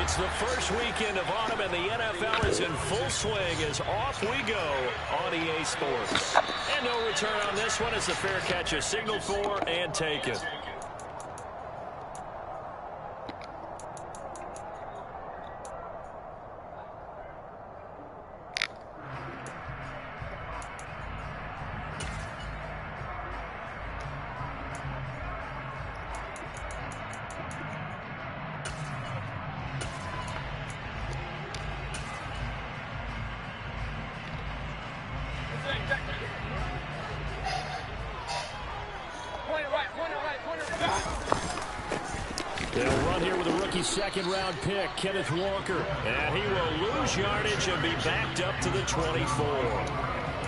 It's the first weekend of autumn, and the NFL is in full swing as off we go on EA Sports. And no return on this one as the fair catch is signaled for and taken. They'll run here with a rookie second-round pick, Kenneth Walker. And he will lose yardage and be backed up to the 24.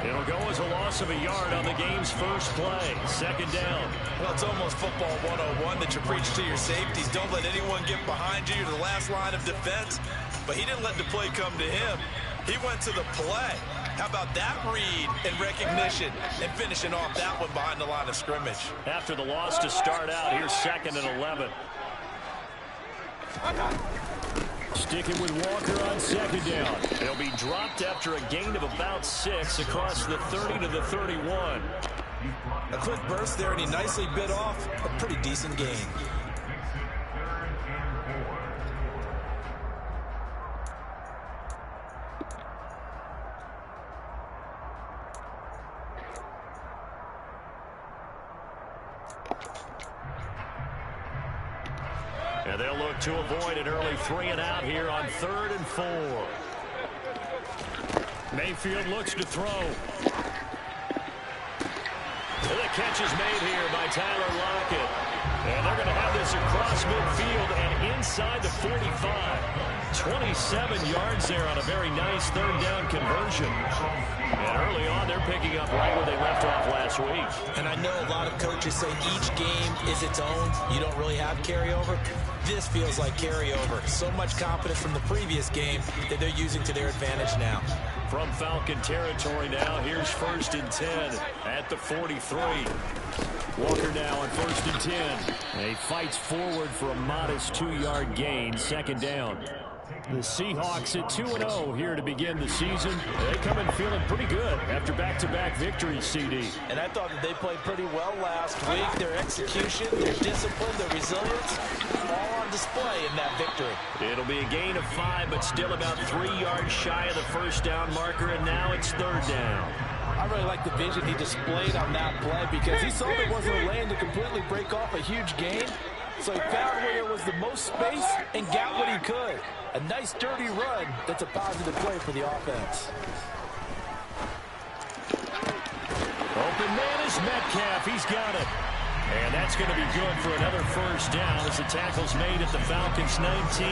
It'll go as a loss of a yard on the game's first play. Second down. Well, it's almost football 101 that you preach to your safeties. Don't let anyone get behind you. You're the last line of defense. But he didn't let the play come to him. He went to the play. How about that read and recognition and finishing off that one behind the line of scrimmage? After the loss to start out, here's 2nd and 11. Sticking with Walker on second down. He'll be dropped after a gain of about 6 across the 30 to the 31. A quick burst there, and he nicely bit off a pretty decent gain. And they'll look to avoid an early 3-and-out here on 3rd and 4. Mayfield looks to throw. The catch is made here by Tyler Lockett. And they're going to have this across midfield and inside the 45. 27 yards there on a very nice 3rd down conversion. And early on, they're picking up right where they left off last week. And I know a lot of coaches say each game is its own. You don't really have carryover. This feels like carryover. So much confidence from the previous game that they're using to their advantage now. From Falcon territory now, here's 1st and 10 at the 43. Walker now on 1st and 10. He fights forward for a modest 2-yard gain, 2nd down. The Seahawks at 2-0 here to begin the season. They come in feeling pretty good after back-to-back victories, CD. And I thought that they played pretty well last week. Their execution, their discipline, their resilience, all on display in that victory. It'll be a gain of 5, but still about 3 yards shy of the 1st down marker, and now it's 3rd down. I really like the vision he displayed on that play because he saw there wasn't a lane to completely break off a huge gain. So he found where there was the most space and got what he could. A nice dirty run that's a positive play for the offense. Open man is Metcalf. He's got it. And that's going to be good for another 1st down as the tackle's made at the Falcons' 19.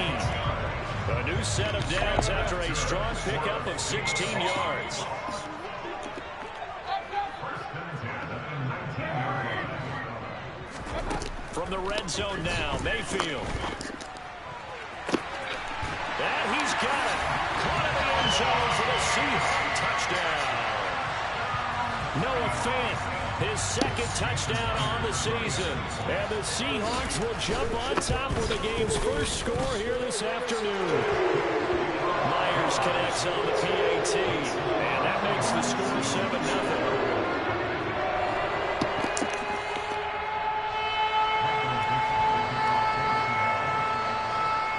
A new set of downs after a strong pickup of 16 yards. From the red zone now, Mayfield. And he's got it. Caught in the end zone for the Seahawks touchdown. Noah Fant, his 2nd touchdown on the season. And the Seahawks will jump on top with the game's first score here this afternoon. Myers connects on the PAT, and that makes the score 7-0.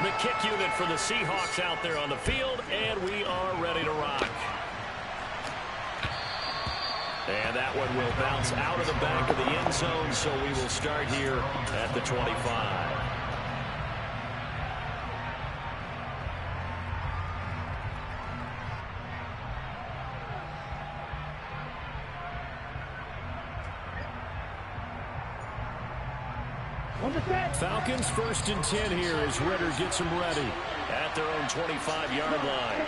The kick unit for the Seahawks out there on the field, and we are ready to rock. And that one will bounce out of the back of the end zone, so we will start here at the 25. Falcons 1st and 10 here as Ritter gets them ready at their own 25-yard line.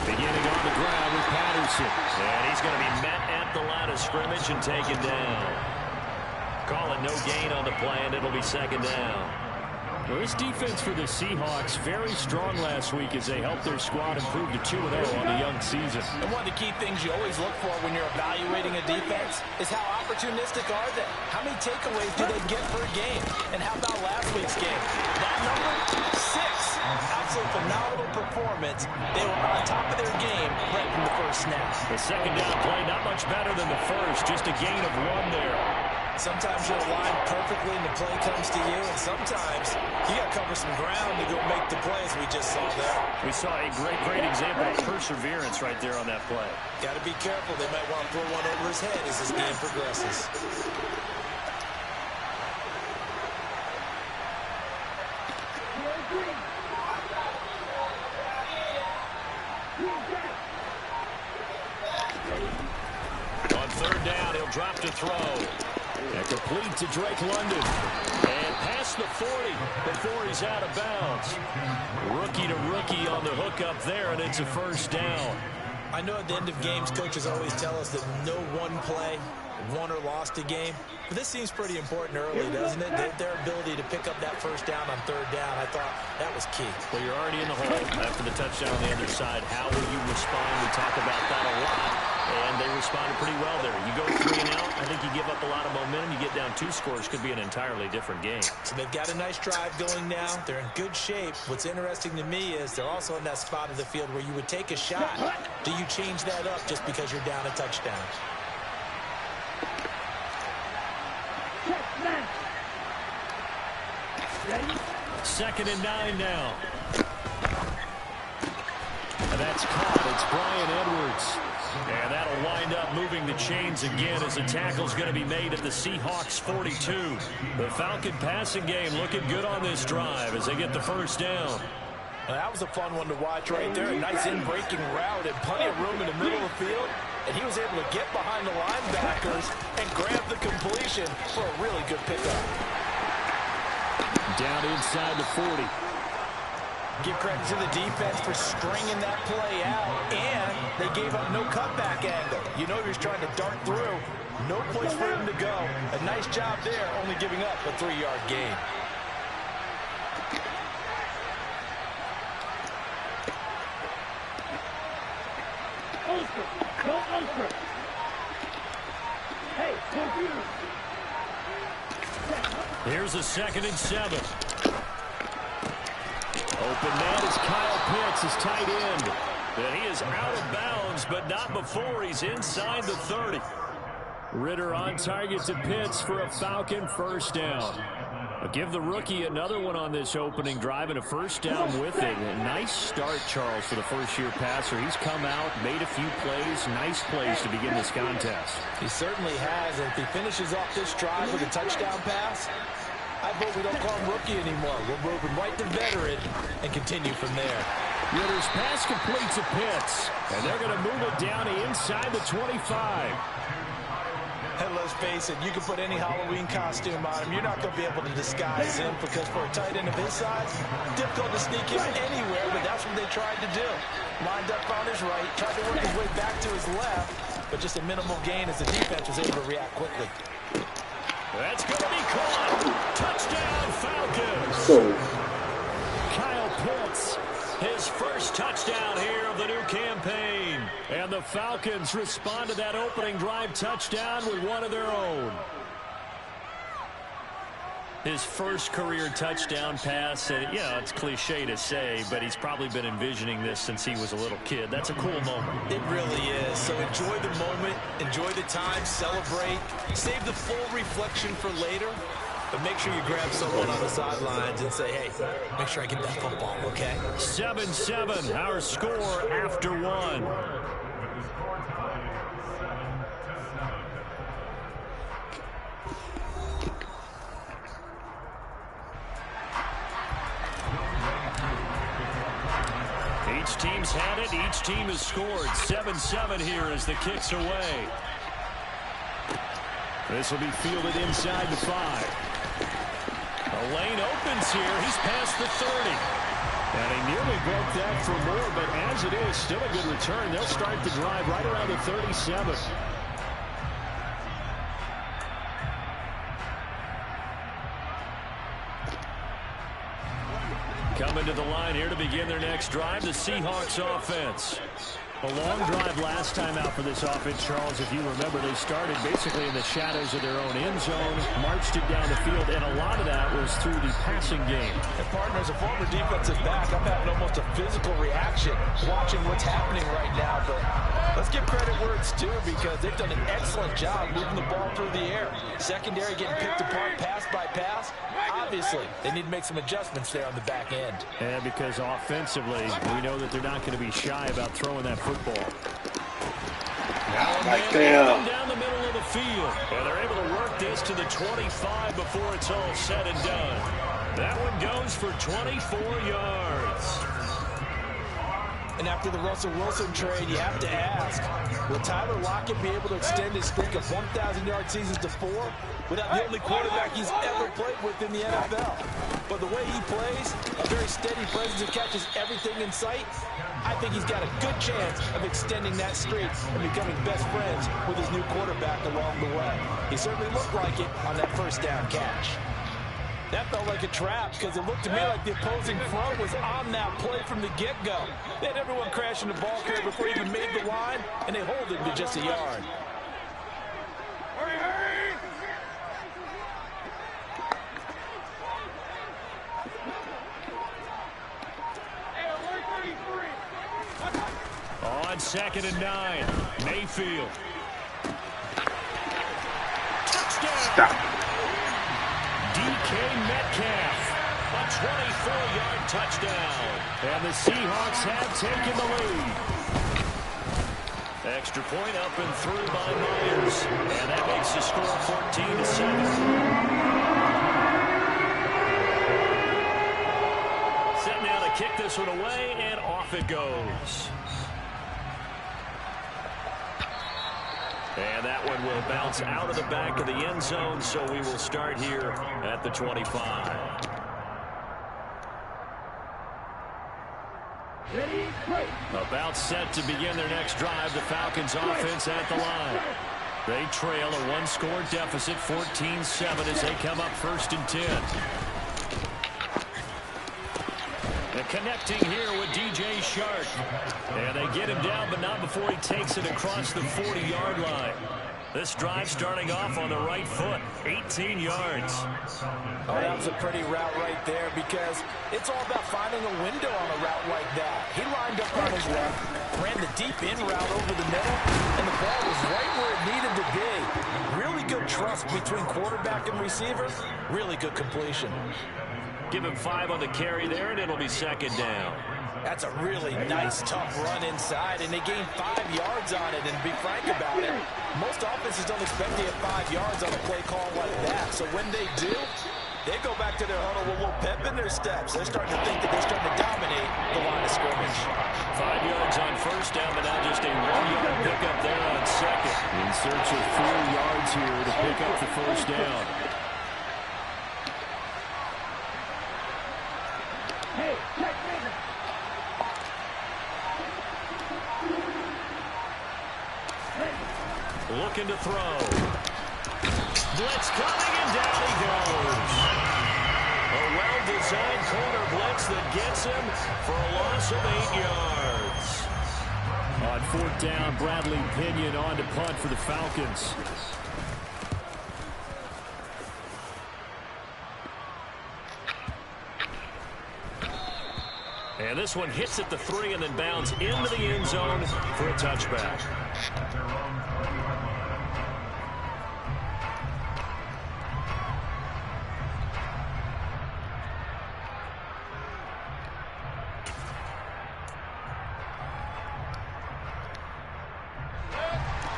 Beginning on the ground with Patterson. And he's going to be met at the line of scrimmage and taken down. Call it no gain on the play, and it'll be 2nd down. Well, this defense for the Seahawks very strong last week as they helped their squad improve to 2-0 on the young season. And one of the key things you always look for when you're evaluating a defense is how opportunistic are they? How many takeaways do they get per game? And how about last week's game? That number, 6. Absolute phenomenal performance. They were on top of their game right from the first snap. The second down play, not much better than the first, just a gain of 1 there. Sometimes you're aligned perfectly and the play comes to you, and sometimes you got to cover some ground to go make the plays we just saw there. We saw a great example of perseverance right there on that play. Got to be careful. They might want to throw one over his head as this game progresses. On third down, he'll drop to throw. And complete to Drake London. And past the 40 before he's out of bounds. Rookie to rookie on the hook up there, and it's a first down. I know at the end of games, coaches always tell us that no one play won or lost a game. But this seems pretty important early, doesn't it? Their ability to pick up that first down on third down, I thought that was key. Well, you're already in the hole after the touchdown on the other side. How will you respond? We talk about that a lot. And they responded pretty well there. You go 3 and out, I think you give up a lot of momentum. You get down 2 scores, could be an entirely different game. So they've got a nice drive going now. They're in good shape. What's interesting to me is they're also in that spot of the field where you would take a shot. Do you change that up just because you're down a touchdown? Second and 9 now. And that's caught. It's Brian Edwards. And that'll wind up moving the chains again as the tackle's going to be made at the Seahawks 42. The Falcon passing game looking good on this drive as they get the first down. Well, that was a fun one to watch right there. A nice in-breaking route and plenty of room in the middle of the field. And he was able to get behind the linebackers and grab the completion for a really good pickup. Down inside the 40. Give credit to the defense for stringing that play out, and they gave up no cutback angle. You know he was trying to dart through. No place for him to go. A nice job there, only giving up a 3-yard gain. Here's a 2nd and 7. Open man is Kyle Pitts, his tight end. And he is out of bounds, but not before he's inside the 30. Ritter on target to Pitts for a Falcon first down. I'll give the rookie another one on this opening drive and a first down with it. A nice start, Charles, for the first-year passer. He's come out, made a few plays, nice plays to begin this contest. He certainly has, and if he finishes off this drive with a touchdown pass, I vote we don't call him rookie anymore. We'll move him right to veteran and continue from there. Ritter's pass complete to Pitts, and they're going to move it down inside the 25. And let's face it, you can put any Halloween costume on him. You're not going to be able to disguise him because for a tight end of his size, difficult to sneak him anywhere, but that's what they tried to do. Lined up on his right, tried to work his way back to his left, but just a minimal gain as the defense was able to react quickly. That's going to be caught. Touchdown, Falcons. Kyle Pitts, his first touchdown here of the new campaign. And the Falcons respond to that opening drive touchdown with one of their own. His first career touchdown pass, and yeah, it's cliche to say, but he's probably been envisioning this since he was a little kid. That's a cool moment. It really is. So enjoy the moment, enjoy the time, celebrate, save the full reflection for later, but make sure you grab someone on the sidelines and say, hey, make sure I get that football, okay? 7-7, our score after 1. Each team's had it. Each team has scored. 7-7 here as the kick's away. This will be fielded inside the 5. A lane opens here. He's past the 30. And he nearly broke that for more, but as it is, still a good return. They'll start the drive right around the 37. to the line here to begin their next drive. The Seahawks offense. A long drive last time out for this offense, Charles. If you remember, they started basically in the shadows of their own end zone, marched it down the field, and a lot of that was through the passing game. And partner, as a former defensive back, I'm having almost a physical reaction watching what's happening right now. But let's give credit where it's due, because they've done an excellent job moving the ball through the air. Secondary getting picked apart pass by pass. Obviously, they need to make some adjustments there on the back end. And because offensively, we know that they're not going to be shy about throwing that football. Now down the middle of the field. And they're able to work this to the 25 before it's all said and done. That one goes for 24 yards. And after the Russell Wilson trade, you have to ask, will Tyler Lockett be able to extend his streak of 1,000-yard seasons to 4 without the only quarterback he's ever played with in the NFL? But the way he plays, a very steady presence that catches everything in sight, I think he's got a good chance of extending that streak and becoming best friends with his new quarterback along the way. He certainly looked like it on that first down catch. That felt like a trap, because it looked to me like the opposing front was on that play from the get-go. They had everyone crashing the ball carrier before he even made the line, and they hold him to just a yard. On 2nd and 9, Mayfield. Touchdown! Stop. DK Metcalf, a 24-yard touchdown. And the Seahawks have taken the lead. Extra point up and through by Myers. And that makes the score 14-7. Set now to kick this one away, and off it goes. And that one will bounce out of the back of the end zone, so we will start here at the 25. About set to begin their next drive, the Falcons offense at the line. They trail a one-score deficit, 14-7, as they come up 1st and 10. And connecting here with DJ Shark. And they get him down, but not before he takes it across the 40-yard line. This drive starting off on the right foot, 18 yards. Oh, that was a pretty route right there, because it's all about finding a window on a route like that. He lined up on his left, ran the deep in route over the middle, and the ball was right where it needed to be. Really good trust between quarterback and receiver. Really good completion. Give him 5 on the carry there, and it'll be 2nd down. That's a really nice, tough run inside, and they gained 5 yards on it. And to be frank about it, most offenses don't expect to get 5 yards on a play call like that. So when they do, they go back to their huddle with a little pep in their steps. They're starting to think that they're starting to dominate the line of scrimmage. 5 yards on 1st down, but now just a 1-yard pickup there on 2nd. In search of 4 yards here to pick up the 1st down. Looking to throw. Blitz coming, and down he goes. A well-designed corner blitz that gets him for a loss of 8 yards. On 4th down, Bradley Pinion on to punt for the Falcons. And this one hits at the 3 and then bounds into the end zone for a touchback.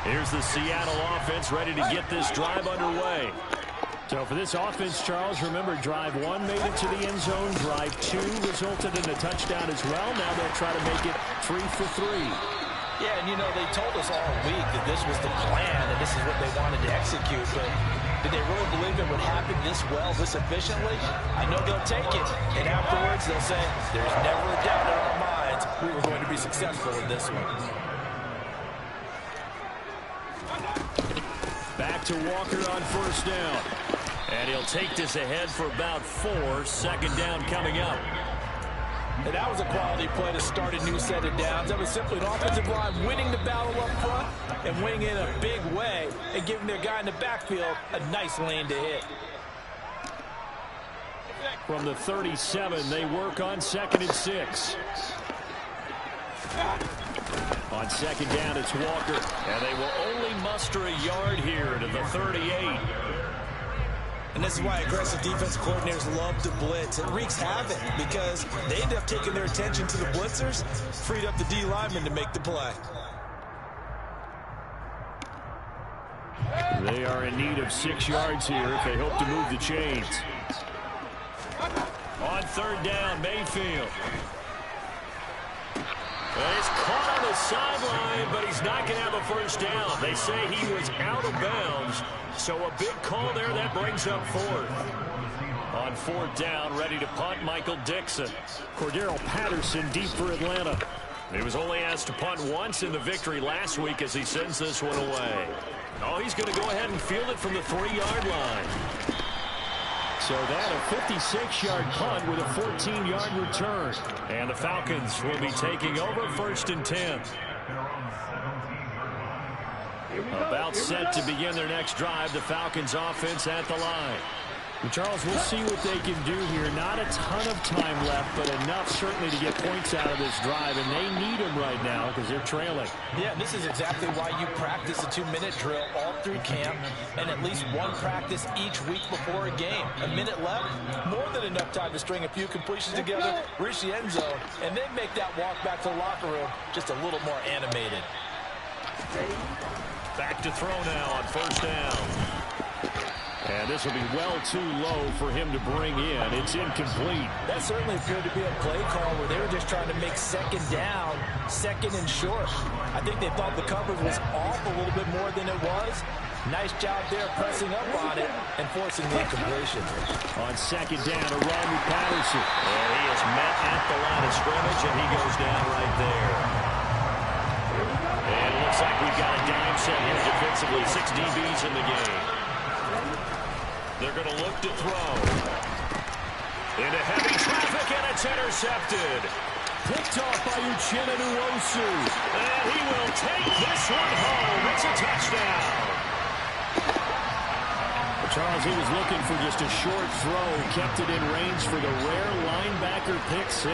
Here's the Seattle offense ready to get this drive underway. So for this offense, Charles, remember, drive 1 made it to the end zone. Drive 2 resulted in a touchdown as well. Now they'll try to make it 3 for 3. Yeah, and you know, they told us all week that this was the plan and this is what they wanted to execute. But did they really believe it would happen this well, this efficiently? I know they'll take it. And afterwards, they'll say, there's never a doubt in our minds we were going to be successful in this one. Back to Walker on 1st down. And he'll take this ahead for about 4. 2nd down coming up. And that was a quality play to start a new set of downs. That was simply an offensive line winning the battle up front and winning in a big way and giving their guy in the backfield a nice lane to hit. From the 37, they work on 2nd and 6. On 2nd down, it's Walker. And they will only muster a yard here to the 38. And this is why aggressive defense coordinators love to blitz. It wreaks havoc because they end up taking their attention to the blitzers, freed up the D lineman to make the play. They are in need of 6 yards here if they hope to move the chains. On 3rd down, Mayfield. Well, he's caught on the sideline, but he's not going to have a first down. They say he was out of bounds, so a big call there that brings up 4th. On 4th down, ready to punt, Michael Dixon. Cordero Patterson deep for Atlanta. He was only asked to punt once in the victory last week as he sends this one away. Oh, he's going to go ahead and field it from the 3-yard line. So that a 56-yard punt with a 14-yard return. And the Falcons will be taking over 1st and 10. About set to begin their next drive, the Falcons offense at the line. Charles, we'll see what they can do here. Not a ton of time left, but enough certainly to get points out of this drive, and they need them right now because they're trailing. Yeah, this is exactly why you practice a 2-minute drill all through camp and at least one practice each week before a game. A minute left, more than enough time to string a few completions together, reach the end zone, and then make that walk back to the locker room just a little more animated. Back to throw now on 1st down. And this will be well too low for him to bring in. It's incomplete. That certainly appeared to be a play call where they were just trying to make 2nd down, 2nd and short. I think they thought the coverage was off a little bit more than it was. Nice job there pressing up on it and forcing the incompletion. On 2nd down, a run with Patterson. And he is met at the line of scrimmage, and he goes down right there. And it looks like we've got a dime set here defensively. 6 DBs in the game. They're going to look to throw. Into heavy traffic, and it's intercepted. Picked off by Uchenna Nwosu. And he will take this one home. It's a touchdown. Charles, he was looking for just a short throw. Kept it in range for the rare linebacker pick 6.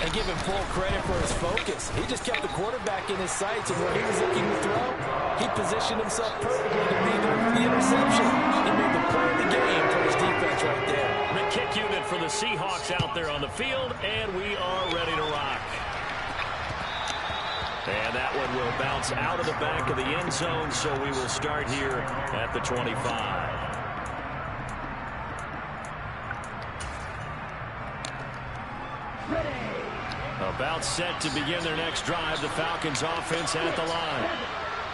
And give him full credit for his focus. He just kept the quarterback in his sights, and when he was looking to throw, he positioned himself perfectly to be the interception. He made the play of the game for his defense right there. The kick unit for the Seahawks out there on the field, and we are ready to rock. And that one will bounce out of the back of the end zone, so we will start here at the 25. About set to begin their next drive, the Falcons offense at the line.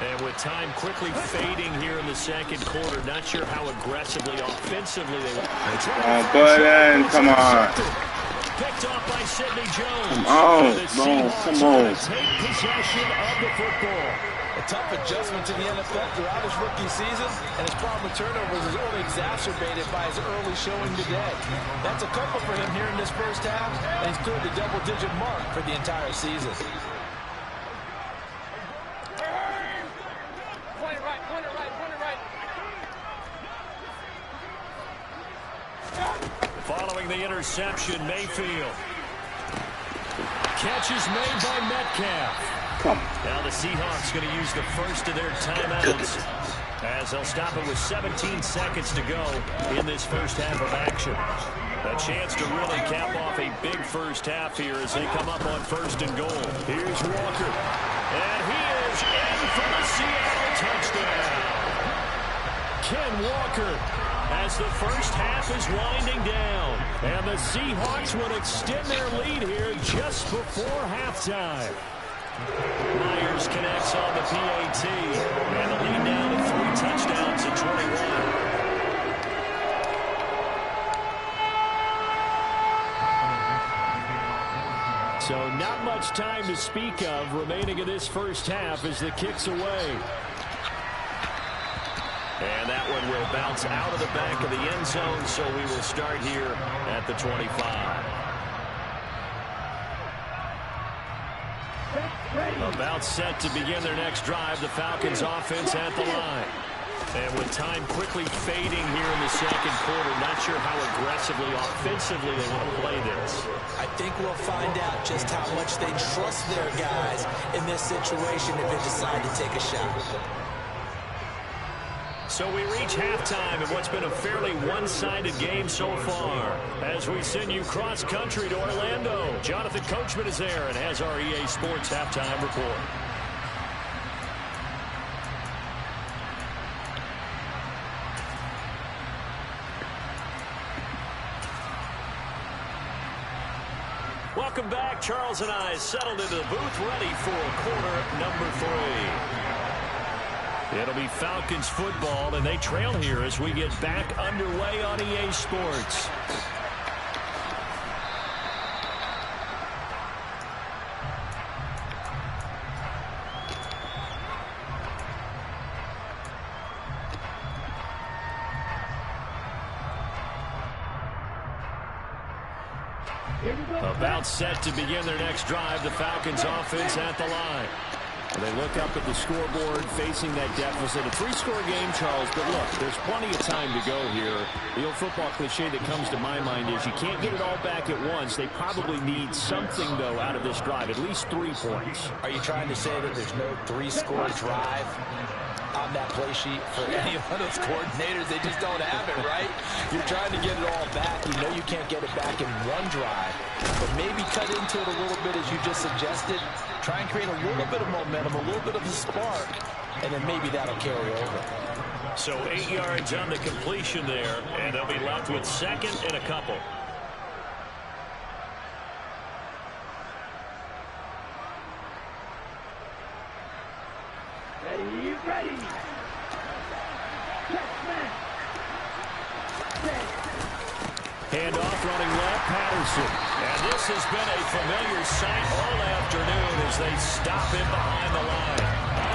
And with time quickly fading here in the 2nd quarter, not sure how aggressively offensively they were. Come on. Picked off by Sidney Jones. Come on. Take possession of the football. A tough adjustment to the NFL throughout his rookie season, and his problem with turnovers is only exacerbated by his early showing today. That's a couple for him here in this first half, and he's cleared the double-digit mark for the entire season. Point it right. Following the interception, Mayfield. Catch is made by Metcalf. Now the Seahawks going to use the first of their timeouts as they'll stop it with 17 seconds to go in this first half of action. A chance to really cap off a big first half here as they come up on 1st and goal. Here's Walker. And he is in for the Seattle touchdown. Ken Walker as the first half is winding down. And the Seahawks will extend their lead here just before halftime. Myers connects on the PAT, and the lead down to 3 touchdowns at 21. So not much time to speak of remaining in this first half as the kick's away. And that one will bounce out of the back of the end zone, so we will start here at the 25. About set to begin their next drive, the Falcons offense at the line. And with time quickly fading here in the second quarter, not sure how aggressively, offensively they want to play this. I think we'll find out just how much they trust their guys in this situation if they decide to take a shot. So we reach halftime in what's been a fairly one-sided game so far. As we send you cross-country to Orlando, Jonathan Coachman is there and has our EA Sports halftime report. Welcome back. Charles and I settled into the booth, ready for quarter number 3. It'll be Falcons football, and they trail here as we get back underway on EA Sports. About set to begin their next drive, the Falcons offense at the line. They look up at the scoreboard facing that deficit. A 3-score game, Charles, but look, there's plenty of time to go here. The old football cliche that comes to my mind is you can't get it all back at once. They probably need something, though, out of this drive, at least 3 points. Are you trying to say that there's no 3-score drive on that play sheet for any of those coordinators? They just don't have it, right? You're trying to get it all back. You know you can't get it back in one drive, but maybe cut into it a little bit, as you just suggested. Try and create a little bit of momentum, a little bit of a spark, and then maybe that'll carry over. So 8 yards on the completion there, and they'll be left with second and a couple. Ready. Handoff running left, Patterson. And this has been a familiar sight all afternoon as they stop him behind the line.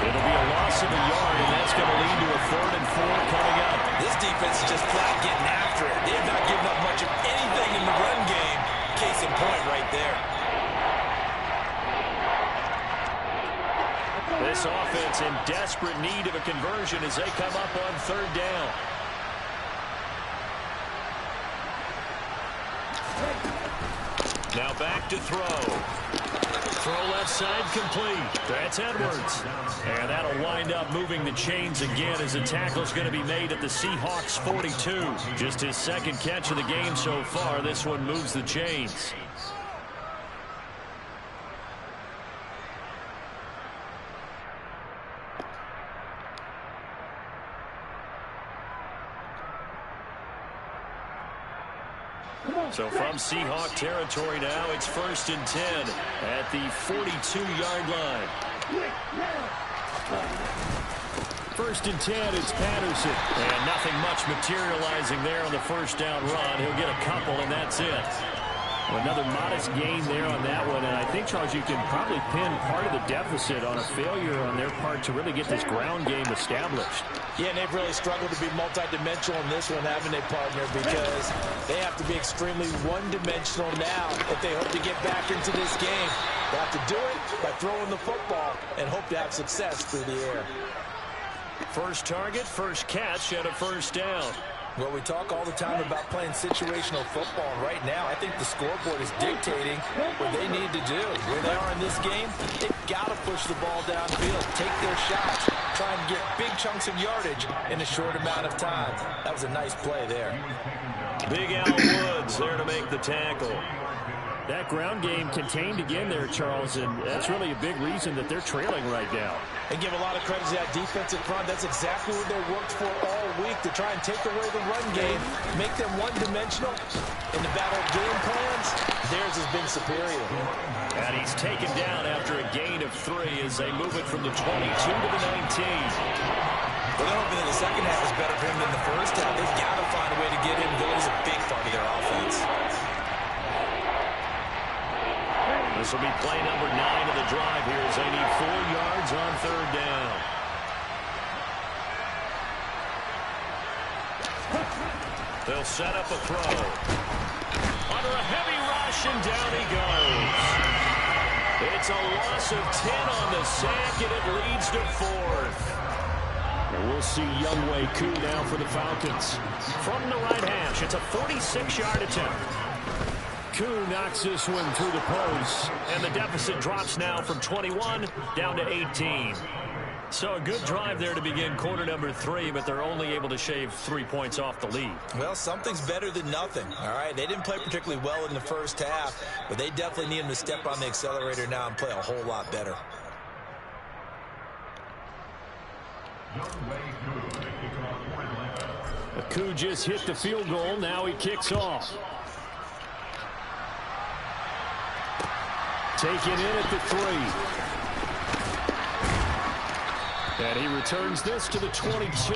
It'll be a loss of a yard, and that's going to lead to a 3rd and 4 coming up. This defense is just flat getting after it. They have not given up much of anything in the run game. Case in point right there. This offense in desperate need of a conversion as they come up on 3rd down. Now back to throw. Throw left side complete. That's Edwards. And that'll wind up moving the chains again as the tackle's going to be made at the Seahawks 42. Just his second catch of the game so far. This one moves the chains. So from Seahawk territory now, it's 1st and 10 at the 42-yard line. 1st and 10, it's Patterson. And nothing much materializing there on the 1st down run. He'll get a couple, and that's it. Another modest gain there on that one, and I think, Charles, you can probably pin part of the deficit on a failure on their part to really get this ground game established. Yeah, and they've really struggled to be multidimensional in this one, haven't they, partner? Because they have to be extremely one-dimensional now if they hope to get back into this game. They have to do it by throwing the football and hope to have success through the air. First target, first catch, and a 1st down. Well, we talk all the time about playing situational football. Right now, I think the scoreboard is dictating what they need to do. Where they are in this game, they've got to push the ball downfield, take their shots, try and get big chunks of yardage in a short amount of time. That was a nice play there. Big Al Woods there to make the tackle. That ground game contained again there, Charles, and that's really a big reason that they're trailing right now. And give a lot of credit to that defensive front. That's exactly what they worked for all week, to try and take away the run game, make them one-dimensional. In the battle of game plans, theirs has been superior. And he's taken down after a gain of 3 as they move it from the 22 to the 19. Well, they're hoping that the second half is better for him than the first half. They've got to find a way to get him going. He's a big part of their offense. This will be play number 9 of the drive here as they need 4 yards on 3rd down. They'll set up a throw. Under a heavy rush, and down he goes. It's a loss of 10 on the sack, and it leads to 4th. And we'll see Younghoe Koo now for the Falcons. From the right hash, it's a 46-yard attempt. Koo knocks this one through the post, and the deficit drops now from 21 down to 18. So a good drive there to begin quarter number 3, but they're only able to shave 3 points off the lead. Well, something's better than nothing, all right? They didn't play particularly well in the first half, but they definitely need them to step on the accelerator now and play a whole lot better. Koo just hit the field goal. Now he kicks off. Taken in at the 3. And he returns this to the 22.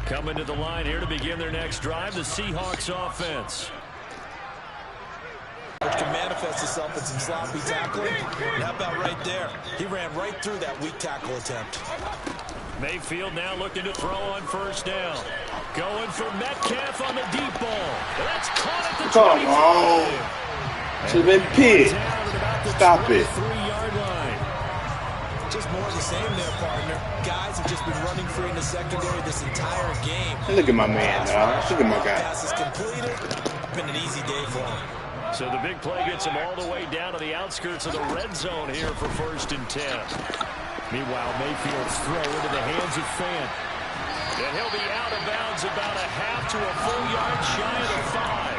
Coming to the line here to begin their next drive, the Seahawks offense. Which can manifest itself in some sloppy tackling. And how about right there? He ran right through that weak tackle attempt. Mayfield now looking to throw on first down. Going for Metcalf on the deep ball. That's caught at the 20. Come on. Should have been picked. Stop it. 3-yard line. Just more of the same there, partner. Guys have just been running free in the secondary this entire game. Look at my man, dog. Look at my guy. Passes completed. Been an easy day for him. So the big play gets him all the way down to the outskirts of the red zone here for 1st and 10. Meanwhile, Mayfield's throw into the hands of Fant. And he'll be out of bounds about a half to a full yard shy of the 5.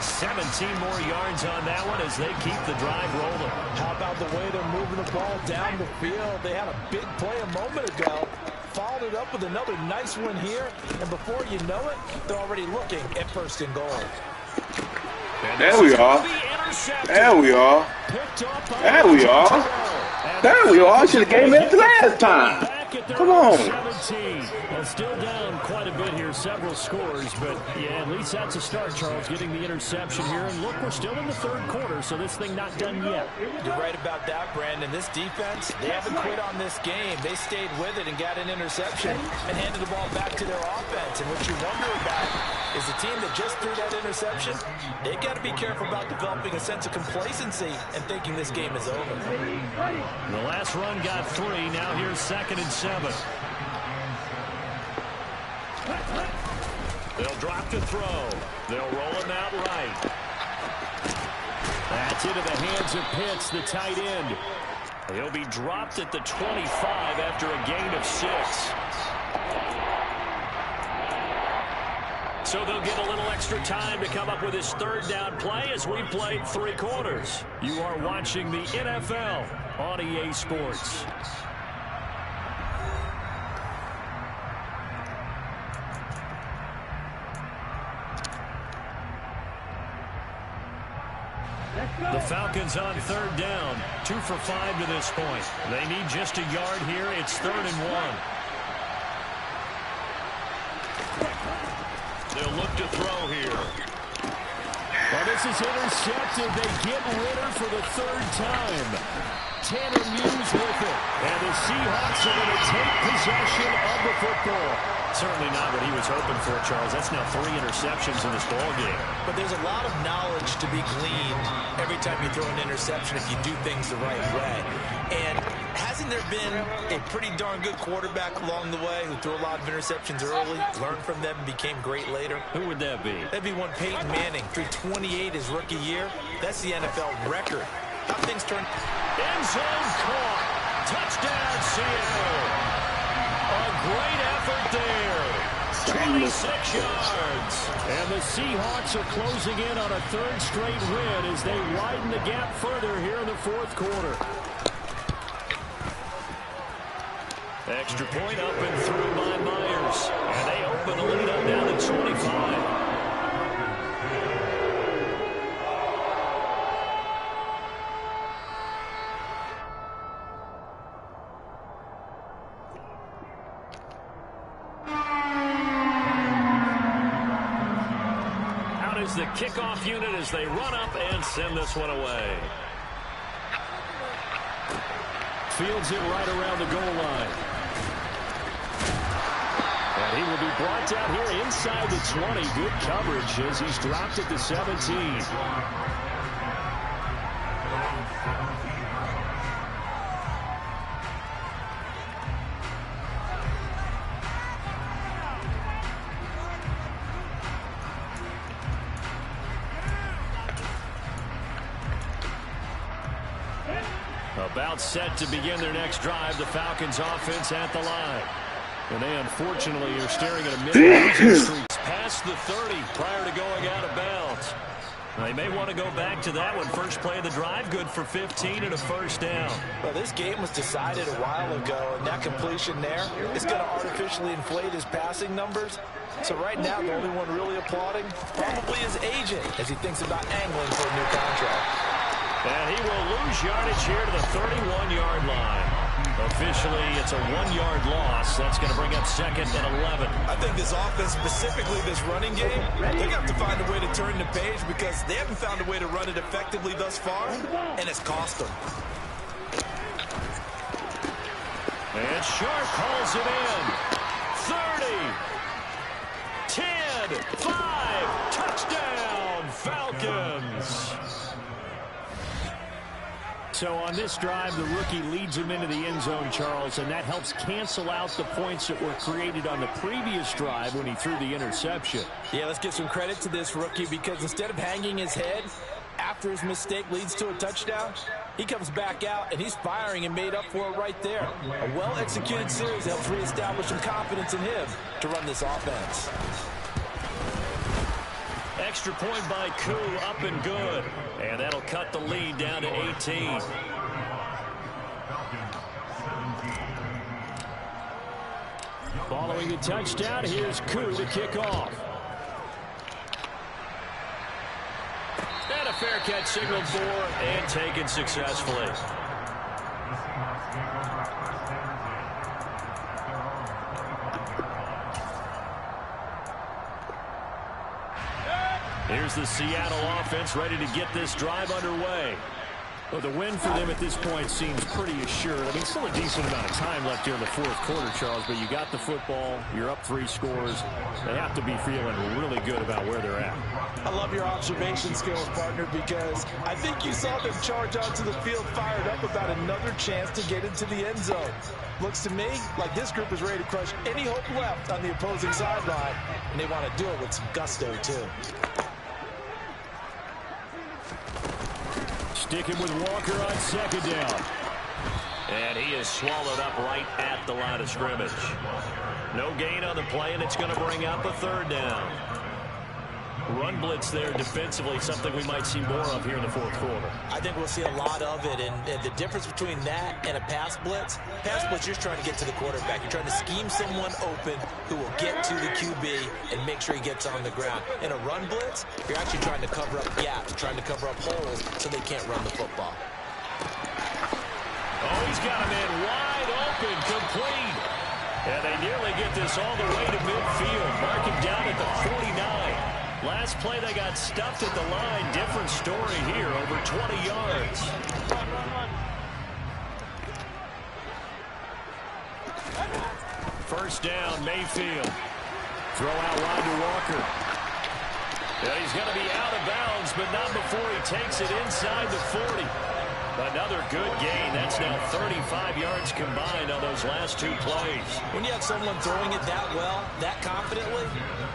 17 more yards on that one as they keep the drive rolling. How about the way they're moving the ball down the field? They had a big play a moment ago. Followed it up with another nice one here. And before you know it, they're already looking at 1st and goal. There we are. There we are. There we are. There we are. I should have gave it last time. Come on. 17. Still down quite a bit here, several scores, but yeah, at least that's a start, Charles, getting the interception here. And look, we're still in the 3rd quarter, so this thing not done yet. You're right about that, Brandon. This defense, they haven't quit on this game. They stayed with it and got an interception and handed the ball back to their offense. And what you wonder about is the team that just threw that interception, they got to be careful about developing a sense of complacency and thinking this game is over. The last run got 3. Now here's 2nd and 7. They'll drop to throw. They'll roll him out right. That's into the hands of Pitts, the tight end. He'll be dropped at the 25 after a gain of 6. So they'll get a little extra time to come up with his 3rd down play as we played 3 quarters. You are watching the NFL on EA Sports. The Falcons on 3rd down, 2 for 5 to this point. They need just a yard here. It's 3rd and 1. They'll look to throw here. Well, this is intercepted. They get Ritter for the 3rd time. Tanner Muse with it. And the Seahawks are going to take possession of the football. Certainly not what he was hoping for, Charles. That's now 3 interceptions in this ball game. But there's a lot of knowledge to be gleaned every time you throw an interception if you do things the right way. And hasn't there been a pretty darn good quarterback along the way who threw a lot of interceptions early, learned from them, and became great later? Who would that be? That'd be one Peyton Manning. Threw 28 his rookie year. That's the NFL record. How things turn. End zone caught. Touchdown, Seattle. A great effort there. 26 yards. And the Seahawks are closing in on a 3rd straight win as they widen the gap further here in the 4th quarter. Extra point up and through by Myers. And they open the lead up down to 25. down as the kickoff unit as they run up and send this one away. Fields it right around the goal line. And he will be brought down here inside the 20. Good coverage as he's dropped at the 17. About set to begin their next drive. The Falcons offense at the line. And they unfortunately are staring at a mid-losing streak past the 30 prior to going out of bounds. They may want to go back to that one. First play of the drive, good for 15 and a first down. Well, this game was decided a while ago, and that completion there is going to artificially inflate his passing numbers. So right now, the only one really applauding probably his agent as he thinks about angling for a new contract. And he will lose yardage here to the 31-yard line. Officially, it's a 1-yard loss. That's going to bring up second and 11. I think this offense, specifically this running game, they're going to have to find a way to turn the page because they haven't found a way to run it effectively thus far, and it's cost them. And Sharp calls it in. 30, 10, 5, touchdown, Falcons. So on this drive, the rookie leads him into the end zone, Charles, and that helps cancel out the points that were created on the previous drive when he threw the interception. Yeah, let's give some credit to this rookie because instead of hanging his head after his mistake leads to a touchdown, he comes back out and he's firing and made up for it right there. A well-executed series helps reestablish some confidence in him to run this offense. Extra point by Koo, up and good. And that'll cut the lead down to 18. Following the touchdown, here's Koo to kick off. And a fair catch signaled for and taken successfully. Here's the Seattle offense ready to get this drive underway. Well, the win for them at this point seems pretty assured. I mean, still a decent amount of time left here in the fourth quarter, Charles, but you got the football, you're up 3 scores. They have to be feeling really good about where they're at. I love your observation skills, partner, because I think you saw them charge onto the field fired up about another chance to get into the end zone. Looks to me like this group is ready to crush any hope left on the opposing sideline, and they want to do it with some gusto, too. Sticking with Walker on second down. And he is swallowed up right at the line of scrimmage. No gain on the play, and it's going to bring up a third down. Run blitz there defensively, something we might see more of here in the fourth quarter. I think we'll see a lot of it, and the difference between that and a pass blitz, you're just trying to get to the quarterback. You're trying to scheme someone open who will get to the QB and make sure he gets on the ground. In a run blitz, you're actually trying to cover up gaps, trying to cover up holes so they can't run the football. Oh, he's got him in wide open, complete. And they nearly get this all the way to midfield, marking down at the 49. Last play, they got stuffed at the line. Different story here, over 20 yards. First down, Mayfield. Throw out wide to Walker. Yeah, he's going to be out of bounds, but not before he takes it inside the 40. Another good gain. That's now 35 yards combined on those last 2 plays. When you have someone throwing it that well, that confidently,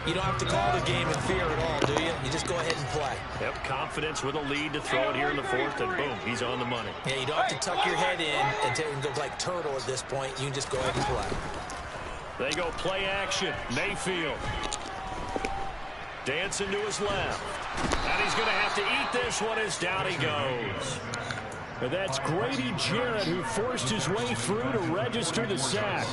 you don't have to call the game in fear at all, do you? You just go ahead and play. Yep, confidence with a lead to throw it here in the fourth, and boom, he's on the money. Yeah, you don't have to tuck your head in and go like turtle at this point. You can just go ahead and play. They go play action. Mayfield. Dancing to his left. And he's going to have to eat this one as down he goes. But that's Grady Jarrett who forced his way through to register the sack.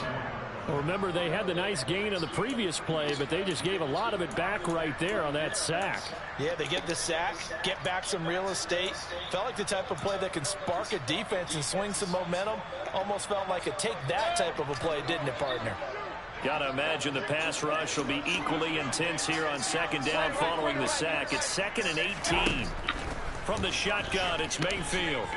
Well, remember, they had the nice gain on the previous play, but they just gave a lot of it back right there on that sack. Yeah, they get the sack, get back some real estate. Felt like the type of play that can spark a defense and swing some momentum. Almost felt like a take that type of a play, didn't it, partner? Got to imagine the pass rush will be equally intense here on second down following the sack. It's 2nd and 18. From the shotgun, it's Mayfield.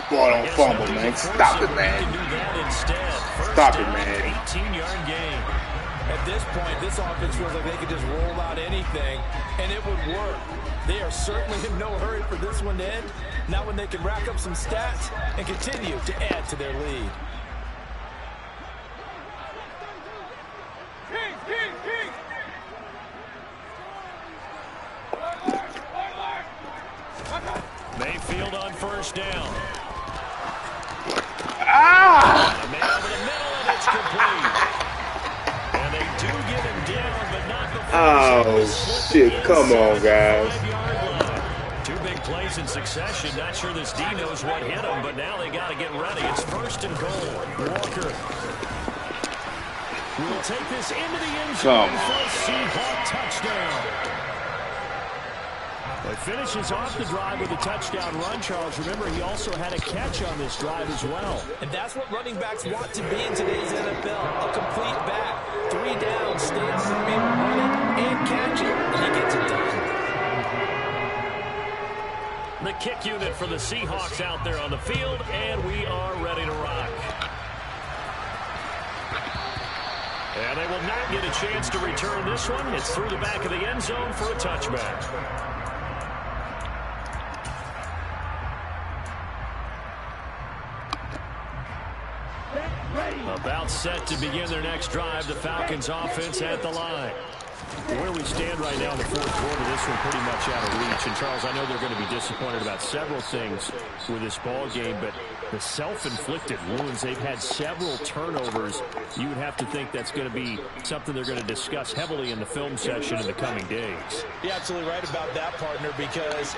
Boy, don't fumble, man. Stop it, man. Stop it, man. 18-yard gain. At this point, this offense feels like they could just roll out anything, and it would work. They are certainly in no hurry for this one to end. Not when they can rack up some stats and continue to add to their lead. Mayfield on first down. Ah! A man over the middle, and it's complete. And they do get him down, but not before. Oh, shit. Come on, guys. 2 big plays in succession. Not sure this D knows what hit him, but now they got to get ready. It's 1st and goal. Walker will take this into the end zone for a Seahawk touchdown. He finishes off the drive with a touchdown run, Charles. Remember, he also had a catch on this drive as well. And that's what running backs want to be in today's NFL, a complete back. 3 downs, stay on the field, run it, and catch it, and he gets it done. The kick unit for the Seahawks out there on the field, and we are ready to rock. And they will not get a chance to return this one. It's through the back of the end zone for a touchback. About set to begin their next drive, the Falcons offense at the line. Where we stand right now in the 4th quarter, this one pretty much out of reach. And, Charles, I know they're going to be disappointed about several things with this ball game, but the self-inflicted wounds, they've had several turnovers. You would have to think that's going to be something they're going to discuss heavily in the film session in the coming days. You're absolutely right about that, partner, because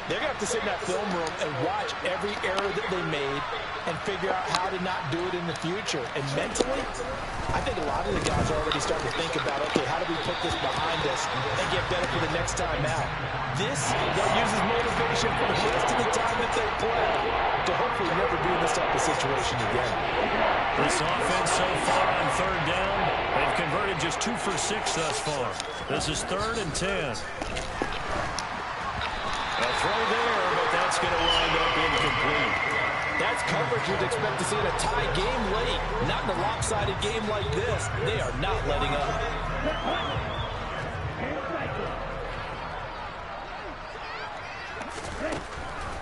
they're going to have to sit in that film room and watch every error that they made and figure out how to not do it in the future. And mentally, I think a lot of the guys are already starting to think about, okay, how do we put this behind us and get better for the next time out? This, they'll use as motivation for the rest of the time that they play to hopefully never be in this type of situation again. This offense so far on 3rd down, they've converted just 2 for 6 thus far. This is 3rd and 10. A throw there, but that's going to wind up incomplete. That's coverage you'd expect to see in a tie game late. Not in a lopsided game like this. They are not letting up.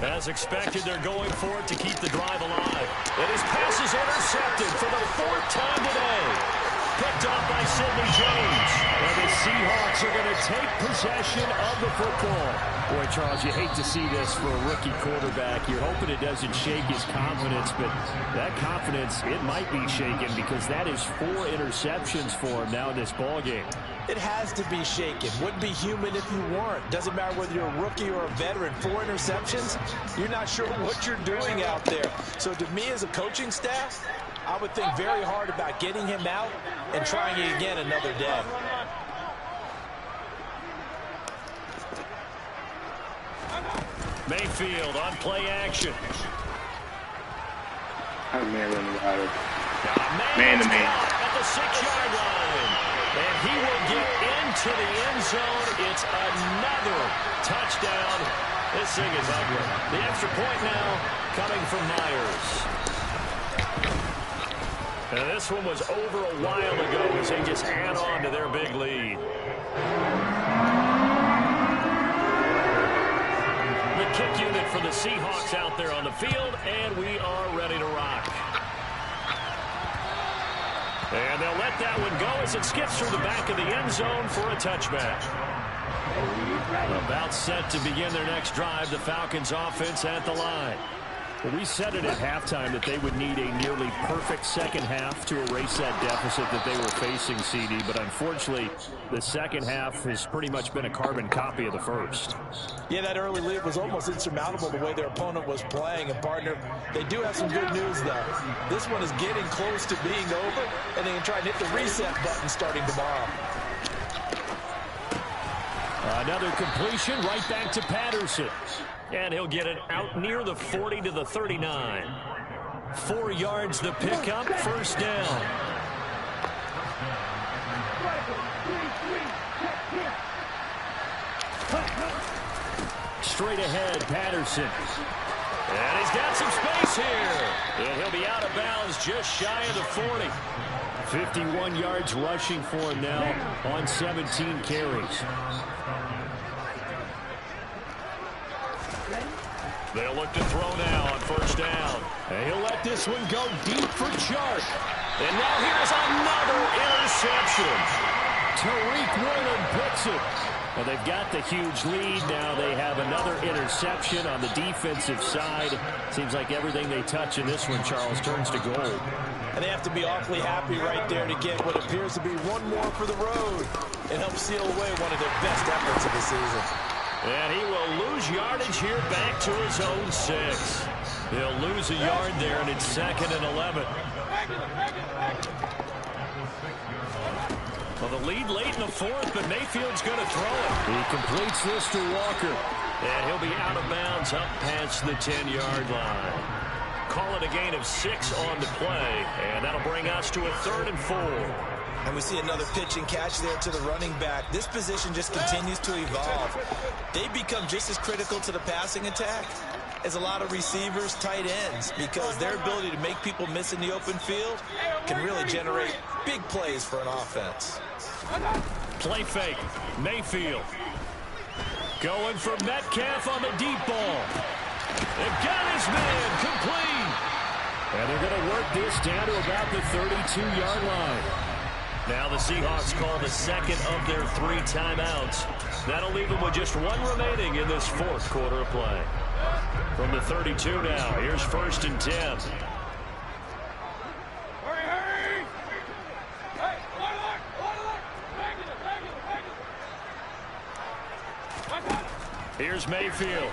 As expected, they're going for it to keep the drive alive. And his pass is intercepted for the 4th time today. Picked off by Sidney Jones. And the Seahawks are going to take possession of the football. Boy, Charles, you hate to see this for a rookie quarterback. You're hoping it doesn't shake his confidence, but that confidence, it might be shaken because that is 4 interceptions for him now in this ballgame. It has to be shaken. Wouldn't be human if you weren't. Doesn't matter whether you're a rookie or a veteran. 4 interceptions, you're not sure what you're doing out there. So to me as a coaching staff, I would think very hard about getting him out and trying it again another day. Mayfield on play action. Man running wild. Man to man. At the 6-yard line. And he will get into the end zone. It's another touchdown. This thing is ugly. The extra point now coming from Myers. And this one was over a while ago as they just add on to their big lead. The kick unit for the Seahawks out there on the field, and we are ready to rock. And they'll let that one go as it skips through the back of the end zone for a touchback. About set to begin their next drive, the Falcons offense at the line. Well, we said it at halftime that they would need a nearly perfect second half to erase that deficit that they were facing, CD. But unfortunately, the second half has pretty much been a carbon copy of the first. Yeah, that early lead was almost insurmountable the way their opponent was playing. And, partner, they do have some good news, though. This one is getting close to being over, and they can try and hit the reset button starting tomorrow. Another completion right back to Patterson. And he'll get it out near the 40 to the 39. 4 yards the pickup, first down. Straight ahead, Patterson. And he's got some space here. And he'll be out of bounds just shy of the 40. 51 yards rushing for him now on 17 carries. They'll look to throw now on first down. And he'll let this one go deep for Chark. And now here's another interception. Tariq Woolen picks it. Well, they've got the huge lead. Now they have another interception on the defensive side. Seems like everything they touch in this one, Charles, turns to gold. And they have to be awfully happy right there to get what appears to be one more for the road and help seal away one of their best efforts of the season. And he will lose yardage here back to his own 6. He'll lose a yard there, and it's 2nd and 11. Well, the lead late in the 4th, but Mayfield's going to throw it. He completes this to Walker. And he'll be out of bounds up past the 10-yard line. Call it a gain of 6 on the play, and that'll bring us to a 3rd and 4. And we see another pitch and catch there to the running back. This position just continues to evolve. They become just as critical to the passing attack as a lot of receivers, tight ends, because their ability to make people miss in the open field can really generate big plays for an offense. Play fake. Mayfield. Going for Metcalf on the deep ball. They've got his man complete. And they're going to work this down to about the 32-yard line. Now the Seahawks call the 2nd of their 3 timeouts. That'll leave them with just 1 remaining in this 4th quarter of play. From the 32 now, here's 1st and 10. Here's Mayfield.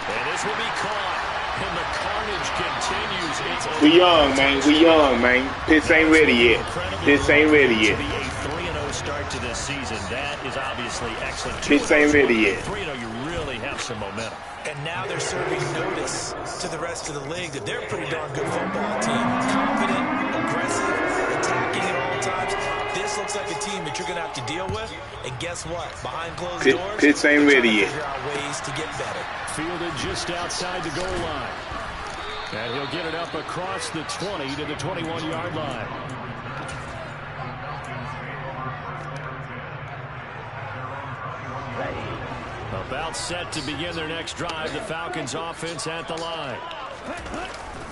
And this will be caught. And the carnage continues. We young, man. We young, man. Pitts ain't ready yet. Pitts ain't ready yet. To be a 3-0 start to this season, that is obviously excellent. Pitts ain't ready yet. 3-0, you really have some momentum. And now they're serving notice to the rest of the league that they're a pretty darn good football team. Confident, aggressive, attacking at all times. This looks like a team that you're going to have to deal with. And guess what? Behind closed doors, Pitts ain't ready yet. figure out ways to get better. Fielded just outside the goal line. And he'll get it up across the 20 to the 21-yard line. About set to begin their next drive. The Falcons offense at the line.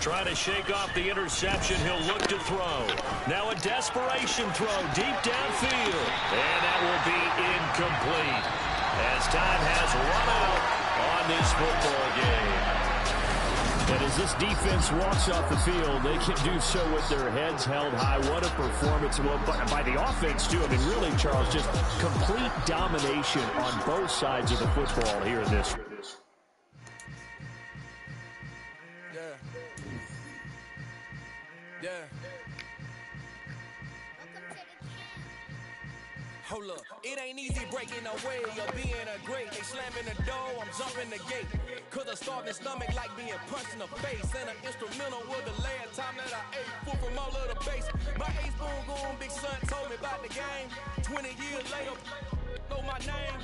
Trying to shake off the interception. He'll look to throw. Now a desperation throw deep downfield. And that will be incomplete as time has run out on this football game. And as this defense walks off the field, they can do so with their heads held high. What a performance. Well, by the offense, too. I mean, really, Charles, just complete domination on both sides of the football here in this. Yeah. Hold up, it ain't easy breaking away or being a great. They slamming the door, I'm jumping the gate. Cause a starving stomach like being punched in the face. And an instrumental was the last time that I ate food from all of the base. My A-spoon goon big son told me about the game. 20 years later, know my name.